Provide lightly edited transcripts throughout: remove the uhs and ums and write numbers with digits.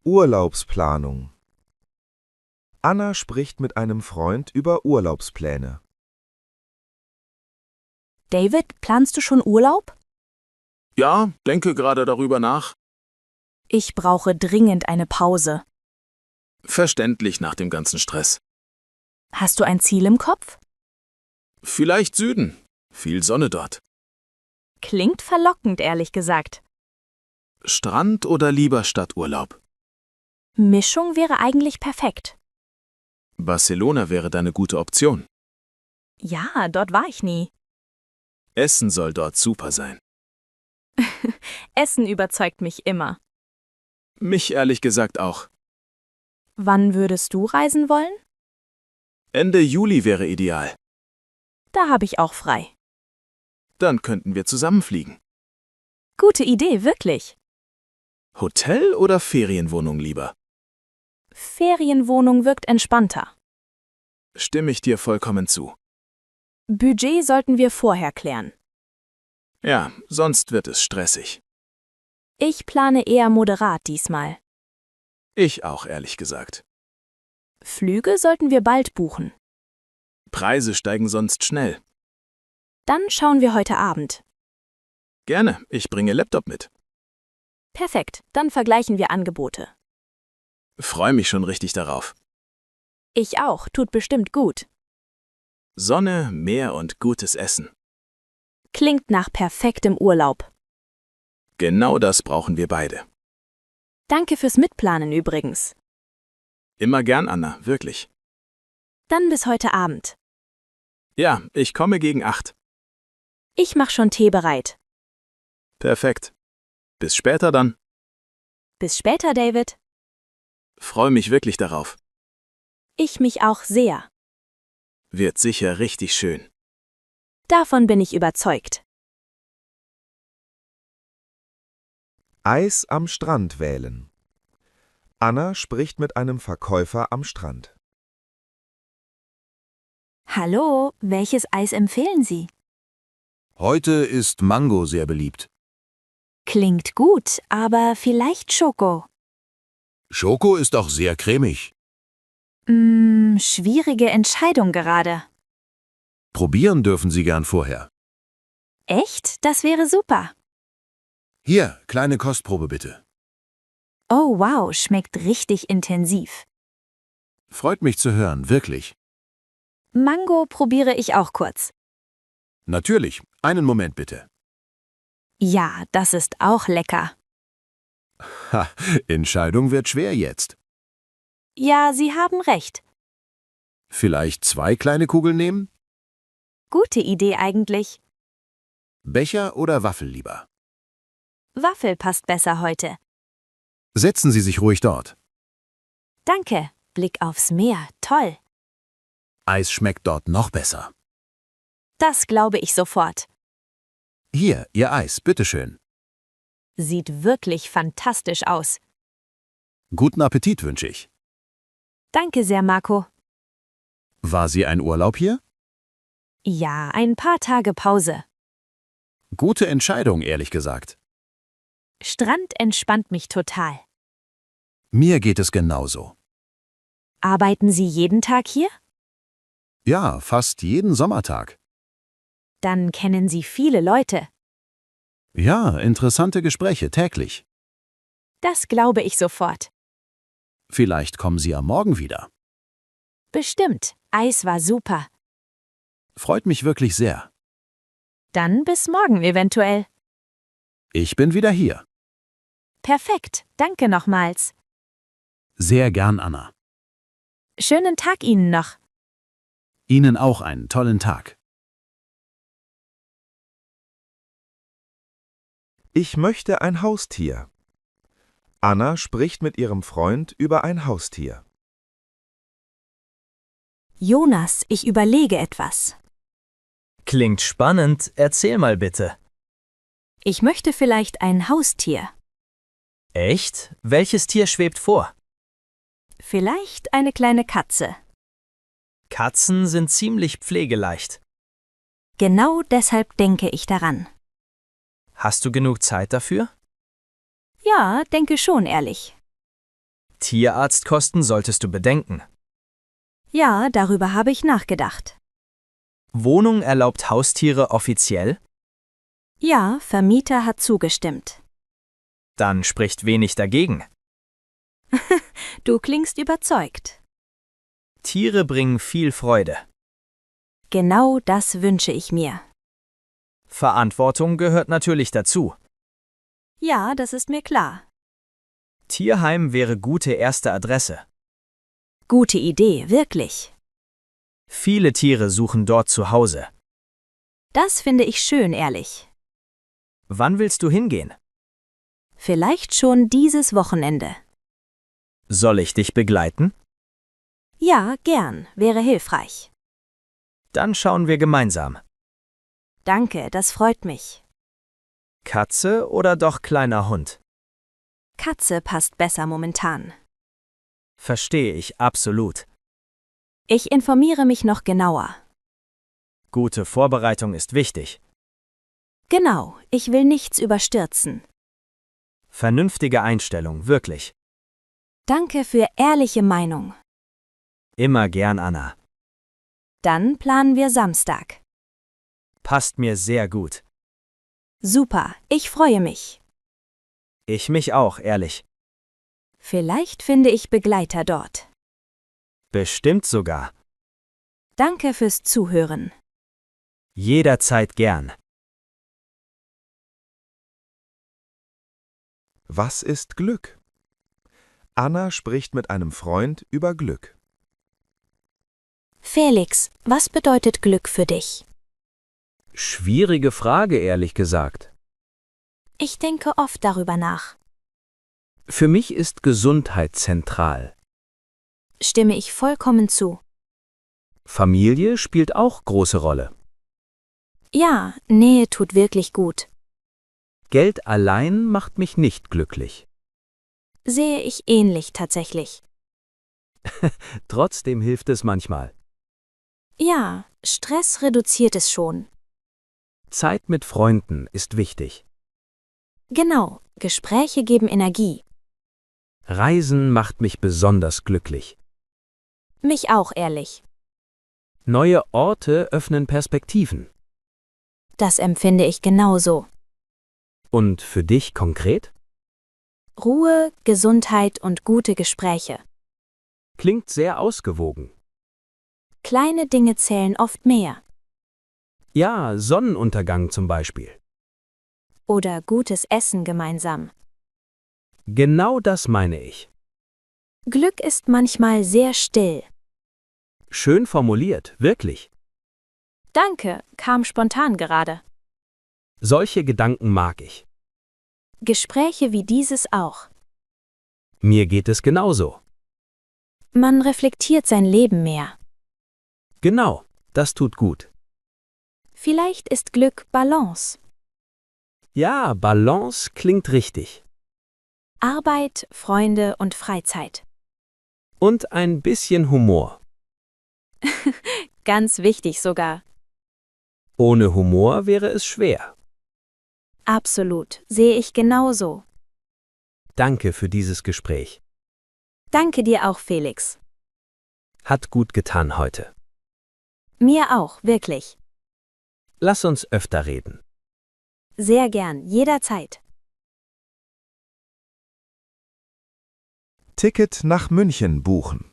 Urlaubsplanung. Anna spricht mit einem Freund über Urlaubspläne. David, planst du schon Urlaub? Ja, denke gerade darüber nach. Ich brauche dringend eine Pause. Verständlich nach dem ganzen Stress. Hast du ein Ziel im Kopf? Vielleicht Süden. Viel Sonne dort. Klingt verlockend, ehrlich gesagt. Strand oder lieber Stadturlaub? Mischung wäre eigentlich perfekt. Barcelona wäre deine gute Option. Ja, dort war ich nie. Essen soll dort super sein. Essen überzeugt mich immer. Mich ehrlich gesagt auch. Wann würdest du reisen wollen? Ende Juli wäre ideal. Da habe ich auch frei. Dann könnten wir zusammenfliegen. Gute Idee, wirklich. Hotel oder Ferienwohnung lieber? Ferienwohnung wirkt entspannter. Stimme ich dir vollkommen zu. Budget sollten wir vorher klären. Ja, sonst wird es stressig. Ich plane eher moderat diesmal. Ich auch, ehrlich gesagt. Flüge sollten wir bald buchen. Preise steigen sonst schnell. Dann schauen wir heute Abend. Gerne, ich bringe Laptop mit. Perfekt, dann vergleichen wir Angebote. Freue mich schon richtig darauf. Ich auch, tut bestimmt gut. Sonne, Meer und gutes Essen. Klingt nach perfektem Urlaub. Genau das brauchen wir beide. Danke fürs Mitplanen übrigens. Immer gern, Anna, wirklich. Dann bis heute Abend. Ja, ich komme gegen 8. Ich mach schon Tee bereit. Perfekt. Bis später dann. Bis später, David. Freue mich wirklich darauf. Ich mich auch sehr. Wird sicher richtig schön. Davon bin ich überzeugt. Eis am Strand wählen. Anna spricht mit einem Verkäufer am Strand. Hallo, welches Eis empfehlen Sie? Heute ist Mango sehr beliebt. Klingt gut, aber vielleicht Schoko. Schoko ist auch sehr cremig. Schwierige Entscheidung gerade. Probieren dürfen Sie gern vorher. Echt? Das wäre super. Hier, kleine Kostprobe bitte. Oh wow, schmeckt richtig intensiv. Freut mich zu hören, wirklich. Mango probiere ich auch kurz. Natürlich, einen Moment bitte. Ja, das ist auch lecker. Ha, Entscheidung wird schwer jetzt. Ja, Sie haben recht. Vielleicht 2 kleine Kugeln nehmen? Gute Idee eigentlich. Becher oder Waffel lieber? Waffel passt besser heute. Setzen Sie sich ruhig dort. Danke. Blick aufs Meer, toll. Eis schmeckt dort noch besser. Das glaube ich sofort. Hier, Ihr Eis, bitteschön. Sieht wirklich fantastisch aus. Guten Appetit wünsche ich. Danke sehr, Marco. War Sie ein Urlaub hier? Ja, ein paar Tage Pause. Gute Entscheidung, ehrlich gesagt. Strand entspannt mich total. Mir geht es genauso. Arbeiten Sie jeden Tag hier? Ja, fast jeden Sommertag. Dann kennen Sie viele Leute. Ja, interessante Gespräche täglich. Das glaube ich sofort. Vielleicht kommen Sie am Morgen wieder. Bestimmt. Eis war super. Freut mich wirklich sehr. Dann bis morgen eventuell. Ich bin wieder hier. Perfekt. Danke nochmals. Sehr gern, Anna. Schönen Tag Ihnen noch. Ihnen auch einen tollen Tag. Ich möchte ein Haustier. Anna spricht mit ihrem Freund über ein Haustier. Jonas, ich überlege etwas. Klingt spannend, erzähl mal bitte. Ich möchte vielleicht ein Haustier. Echt? Welches Tier schwebt vor? Vielleicht eine kleine Katze. Katzen sind ziemlich pflegeleicht. Genau deshalb denke ich daran. Hast du genug Zeit dafür? Ja, denke schon, ehrlich. Tierarztkosten solltest du bedenken. Ja, darüber habe ich nachgedacht. Wohnung erlaubt Haustiere offiziell? Ja, Vermieter hat zugestimmt. Dann spricht wenig dagegen. Du klingst überzeugt. Tiere bringen viel Freude. Genau das wünsche ich mir. Verantwortung gehört natürlich dazu. Ja, das ist mir klar. Tierheim wäre gute erste Adresse. Gute Idee, wirklich. Viele Tiere suchen dort zu Hause. Das finde ich schön, ehrlich. Wann willst du hingehen? Vielleicht schon dieses Wochenende. Soll ich dich begleiten? Ja, gern, wäre hilfreich. Dann schauen wir gemeinsam. Danke, das freut mich. Katze oder doch kleiner Hund? Katze passt besser momentan. Verstehe ich absolut. Ich informiere mich noch genauer. Gute Vorbereitung ist wichtig. Genau, ich will nichts überstürzen. Vernünftige Einstellung, wirklich. Danke für ehrliche Meinung. Immer gern, Anna. Dann planen wir Samstag. Passt mir sehr gut. Super, ich freue mich. Ich mich auch, ehrlich. Vielleicht finde ich Begleiter dort. Bestimmt sogar. Danke fürs Zuhören. Jederzeit gern. Was ist Glück? Anna spricht mit einem Freund über Glück. Felix, was bedeutet Glück für dich? Schwierige Frage, ehrlich gesagt. Ich denke oft darüber nach. Für mich ist Gesundheit zentral. Stimme ich vollkommen zu. Familie spielt auch große Rolle. Ja, Nähe tut wirklich gut. Geld allein macht mich nicht glücklich. Sehe ich ähnlich tatsächlich. Trotzdem hilft es manchmal. Ja, Stress reduziert es schon. Zeit mit Freunden ist wichtig. Genau, Gespräche geben Energie. Reisen macht mich besonders glücklich. Mich auch ehrlich. Neue Orte öffnen Perspektiven. Das empfinde ich genauso. Und für dich konkret? Ruhe, Gesundheit und gute Gespräche. Klingt sehr ausgewogen. Kleine Dinge zählen oft mehr. Ja, Sonnenuntergang zum Beispiel. Oder gutes Essen gemeinsam. Genau das meine ich. Glück ist manchmal sehr still. Schön formuliert, wirklich. Danke, kam spontan gerade. Solche Gedanken mag ich. Gespräche wie dieses auch. Mir geht es genauso. Man reflektiert sein Leben mehr. Genau, das tut gut. Vielleicht ist Glück Balance. Ja, Balance klingt richtig. Arbeit, Freunde und Freizeit. Und ein bisschen Humor. Ganz wichtig sogar. Ohne Humor wäre es schwer. Absolut, sehe ich genauso. Danke für dieses Gespräch. Danke dir auch, Felix. Hat gut getan heute. Mir auch, wirklich. Lass uns öfter reden. Sehr gern, jederzeit. Ticket nach München buchen.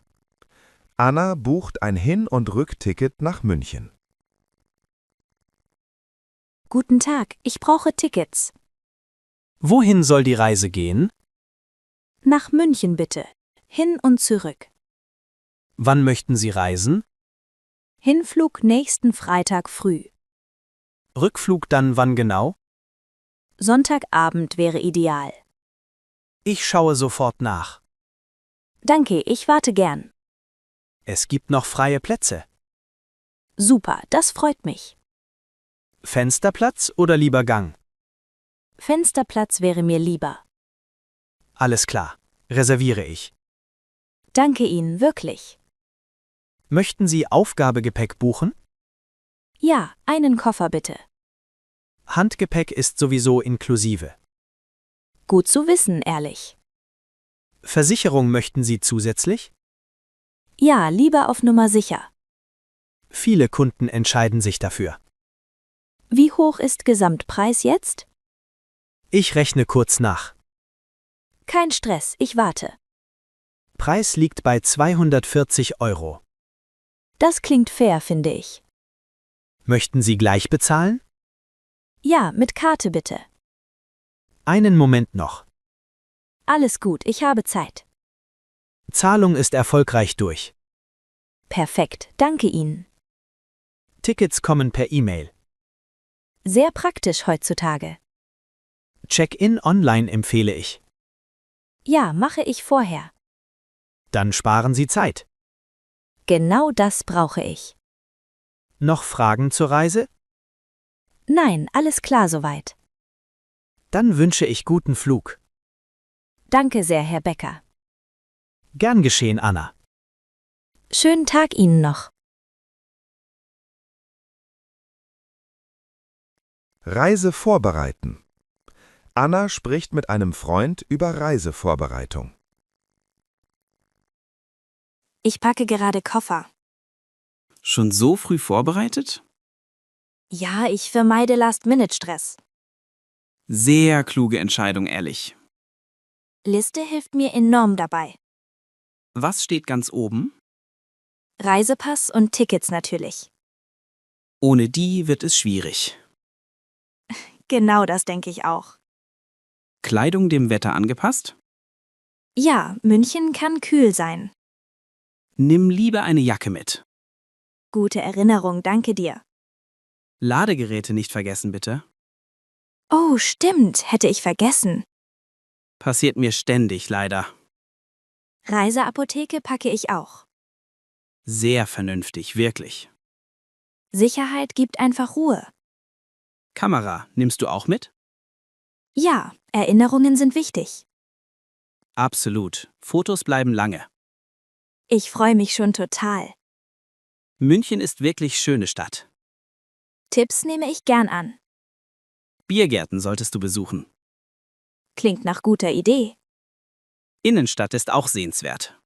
Anna bucht ein Hin- und Rückticket nach München. Guten Tag, ich brauche Tickets. Wohin soll die Reise gehen? Nach München bitte. Hin und zurück. Wann möchten Sie reisen? Hinflug nächsten Freitag früh. Rückflug dann wann genau? Sonntagabend wäre ideal. Ich schaue sofort nach. Danke, ich warte gern. Es gibt noch freie Plätze. Super, das freut mich. Fensterplatz oder lieber Gang? Fensterplatz wäre mir lieber. Alles klar, reserviere ich. Danke Ihnen, wirklich. Möchten Sie Aufgabegepäck buchen? Ja, einen Koffer bitte. Handgepäck ist sowieso inklusive. Gut zu wissen, ehrlich. Versicherung möchten Sie zusätzlich? Ja, lieber auf Nummer sicher. Viele Kunden entscheiden sich dafür. Wie hoch ist Gesamtpreis jetzt? Ich rechne kurz nach. Kein Stress, ich warte. Preis liegt bei 240 Euro. Das klingt fair, finde ich. Möchten Sie gleich bezahlen? Ja, mit Karte bitte. Einen Moment noch. Alles gut, ich habe Zeit. Zahlung ist erfolgreich durch. Perfekt, danke Ihnen. Tickets kommen per E-Mail. Sehr praktisch heutzutage. Check-in online empfehle ich. Ja, mache ich vorher. Dann sparen Sie Zeit. Genau das brauche ich. Noch Fragen zur Reise? Nein, alles klar soweit. Dann wünsche ich guten Flug. Danke sehr, Herr Becker. Gern geschehen, Anna. Schönen Tag Ihnen noch. Reise vorbereiten. Anna spricht mit einem Freund über Reisevorbereitung. Ich packe gerade Koffer. Schon so früh vorbereitet? Ja, ich vermeide Last-Minute-Stress. Sehr kluge Entscheidung, ehrlich. Liste hilft mir enorm dabei. Was steht ganz oben? Reisepass und Tickets natürlich. Ohne die wird es schwierig. Genau das denke ich auch. Kleidung dem Wetter angepasst? Ja, München kann kühl sein. Nimm lieber eine Jacke mit. Gute Erinnerung, danke dir. Ladegeräte nicht vergessen, bitte. Oh, stimmt, hätte ich vergessen. Passiert mir ständig, leider. Reiseapotheke packe ich auch. Sehr vernünftig, wirklich. Sicherheit gibt einfach Ruhe. Kamera, nimmst du auch mit? Ja, Erinnerungen sind wichtig. Absolut. Fotos bleiben lange. Ich freue mich schon total. München ist wirklich schöne Stadt. Tipps nehme ich gern an. Biergärten solltest du besuchen. Klingt nach guter Idee. Innenstadt ist auch sehenswert.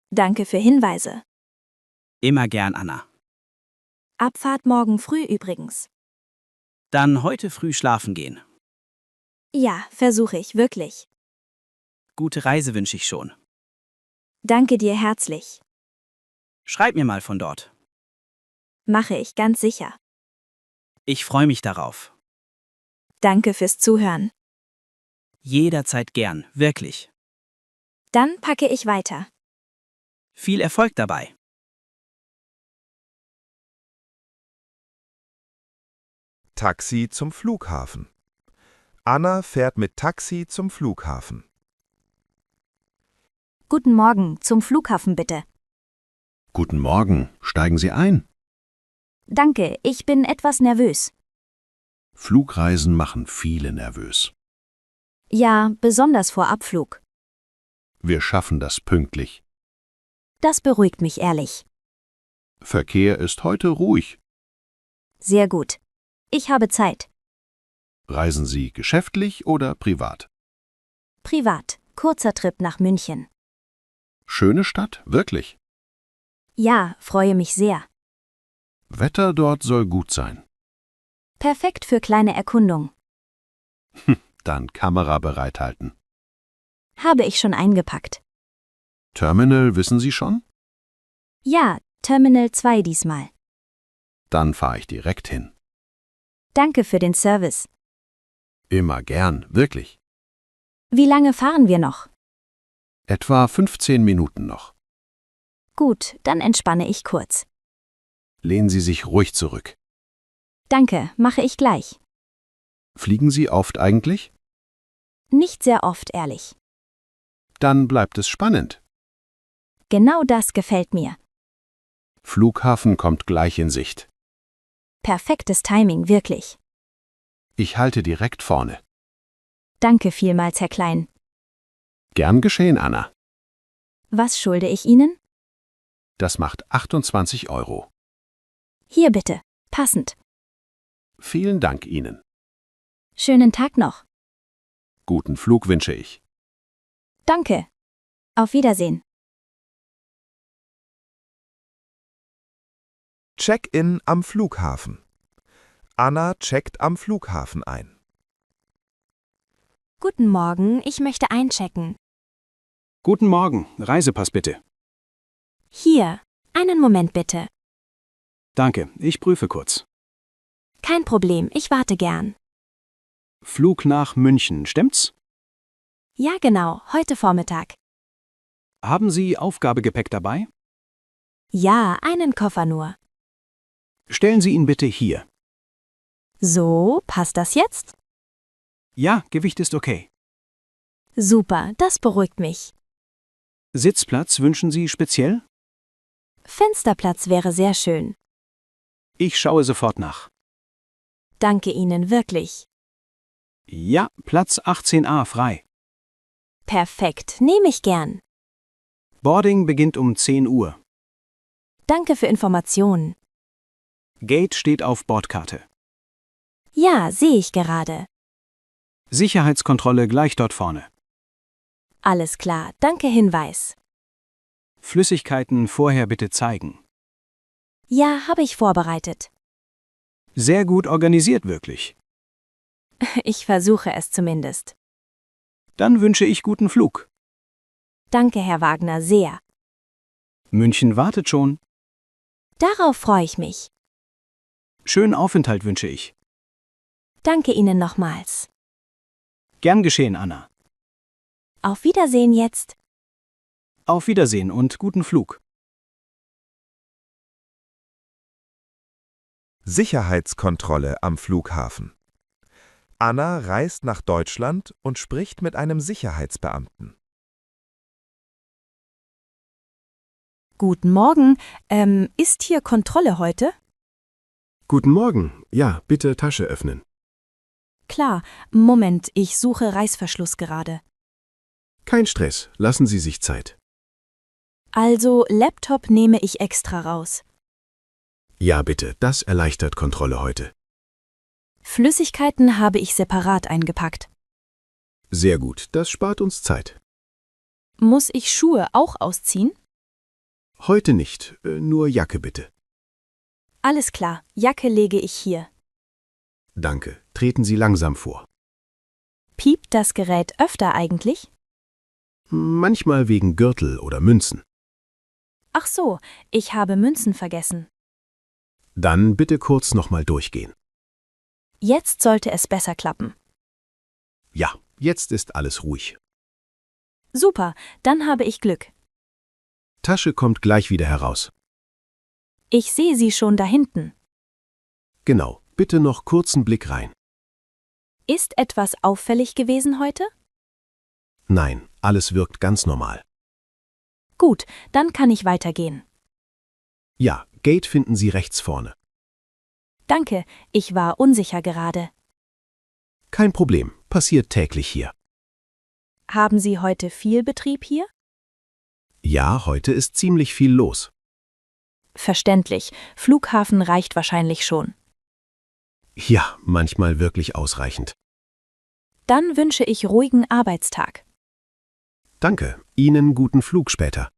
Danke für Hinweise. Immer gern, Anna. Abfahrt morgen früh übrigens. Dann heute früh schlafen gehen. Ja, versuche ich wirklich. Gute Reise wünsche ich schon. Danke dir herzlich. Schreib mir mal von dort. Mache ich ganz sicher. Ich freue mich darauf. Danke fürs Zuhören. Jederzeit gern, wirklich. Dann packe ich weiter. Viel Erfolg dabei. Taxi zum Flughafen. Anna fährt mit Taxi zum Flughafen. Guten Morgen, zum Flughafen bitte. Guten Morgen, steigen Sie ein. Danke, ich bin etwas nervös. Flugreisen machen viele nervös. Ja, besonders vor Abflug. Wir schaffen das pünktlich. Das beruhigt mich ehrlich. Verkehr ist heute ruhig. Sehr gut. Ich habe Zeit. Reisen Sie geschäftlich oder privat? Privat. Kurzer Trip nach München. Schöne Stadt, wirklich. Ja, freue mich sehr. Wetter dort soll gut sein. Perfekt für kleine Erkundung. Dann Kamera bereithalten. Habe ich schon eingepackt. Terminal wissen Sie schon? Ja, Terminal 2 diesmal. Dann fahre ich direkt hin. Danke für den Service. Immer gern, wirklich. Wie lange fahren wir noch? Etwa 15 Minuten noch. Gut, dann entspanne ich kurz. Lehnen Sie sich ruhig zurück. Danke, mache ich gleich. Fliegen Sie oft eigentlich? Nicht sehr oft, ehrlich. Dann bleibt es spannend. Genau das gefällt mir. Flughafen kommt gleich in Sicht. Perfektes Timing, wirklich. Ich halte direkt vorne. Danke vielmals, Herr Klein. Gern geschehen, Anna. Was schulde ich Ihnen? Das macht 28 Euro. Hier bitte, passend. Vielen Dank Ihnen. Schönen Tag noch. Guten Flug wünsche ich. Danke, Auf Wiedersehen. Check-in am Flughafen. Anna checkt am Flughafen ein. Guten Morgen, ich möchte einchecken. Guten Morgen, Reisepass bitte. Hier, einen Moment bitte. Danke, ich prüfe kurz. Kein Problem, ich warte gern. Flug nach München, stimmt's? Ja, genau, heute Vormittag. Haben Sie Aufgabegepäck dabei? Ja, einen Koffer nur. Stellen Sie ihn bitte hier. So, passt das jetzt? Ja, Gewicht ist okay. Super, das beruhigt mich. Sitzplatz wünschen Sie speziell? Fensterplatz wäre sehr schön. Ich schaue sofort nach. Danke Ihnen wirklich. Ja, Platz 18a frei. Perfekt, nehme ich gern. Boarding beginnt um 10 Uhr. Danke für Informationen. Gate steht auf Bordkarte. Ja, sehe ich gerade. Sicherheitskontrolle gleich dort vorne. Alles klar, danke Hinweis. Flüssigkeiten vorher bitte zeigen. Ja, habe ich vorbereitet. Sehr gut organisiert wirklich. Ich versuche es zumindest. Dann wünsche ich guten Flug. Danke, Herr Wagner, sehr. München wartet schon. Darauf freue ich mich. Schönen Aufenthalt wünsche ich. Danke Ihnen nochmals. Gern geschehen, Anna. Auf Wiedersehen jetzt. Auf Wiedersehen und guten Flug. Sicherheitskontrolle am Flughafen. Anna reist nach Deutschland und spricht mit einem Sicherheitsbeamten. Guten Morgen. Ist hier Kontrolle heute? Guten Morgen. Ja, bitte Tasche öffnen. Klar. Moment, ich suche Reißverschluss gerade. Kein Stress, lassen Sie sich Zeit. Also, Laptop nehme ich extra raus. Ja, bitte, das erleichtert Kontrolle heute. Flüssigkeiten habe ich separat eingepackt. Sehr gut, das spart uns Zeit. Muss ich Schuhe auch ausziehen? Heute nicht, nur Jacke bitte. Alles klar, Jacke lege ich hier. Danke, treten Sie langsam vor. Piept das Gerät öfter eigentlich? Manchmal wegen Gürtel oder Münzen. Ach so, ich habe Münzen vergessen. Dann bitte kurz nochmal durchgehen. Jetzt sollte es besser klappen. Ja, jetzt ist alles ruhig. Super, dann habe ich Glück. Tasche kommt gleich wieder heraus. Ich sehe sie schon da hinten. Genau, bitte noch kurzen Blick rein. Ist etwas auffällig gewesen heute? Nein, alles wirkt ganz normal. Gut, dann kann ich weitergehen. Ja, Gate finden Sie rechts vorne. Danke, ich war unsicher gerade. Kein Problem, passiert täglich hier. Haben Sie heute viel Betrieb hier? Ja, heute ist ziemlich viel los. Verständlich, Flughafen reicht wahrscheinlich schon. Ja, manchmal wirklich ausreichend. Dann wünsche ich ruhigen Arbeitstag. Danke, Ihnen guten Flug später.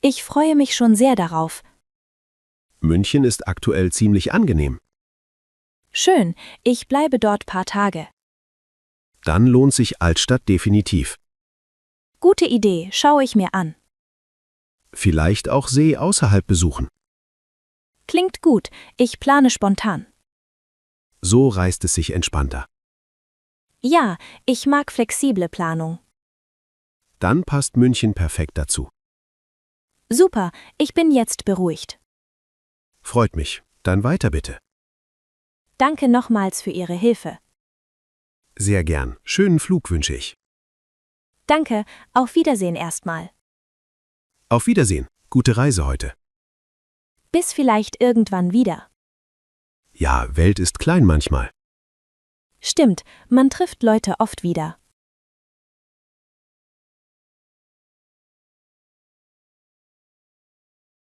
Ich freue mich schon sehr darauf. München ist aktuell ziemlich angenehm. Schön, ich bleibe dort paar Tage. Dann lohnt sich Altstadt definitiv. Gute Idee, schaue ich mir an. Vielleicht auch See außerhalb besuchen. Klingt gut, ich plane spontan. So reist es sich entspannter. Ja, ich mag flexible Planung. Dann passt München perfekt dazu. Super, ich bin jetzt beruhigt. Freut mich. Dann weiter bitte. Danke nochmals für Ihre Hilfe. Sehr gern. Schönen Flug wünsche ich. Danke, auf Wiedersehen erstmal. Auf Wiedersehen. Gute Reise heute. Bis vielleicht irgendwann wieder. Ja, Welt ist klein manchmal. Stimmt, man trifft Leute oft wieder.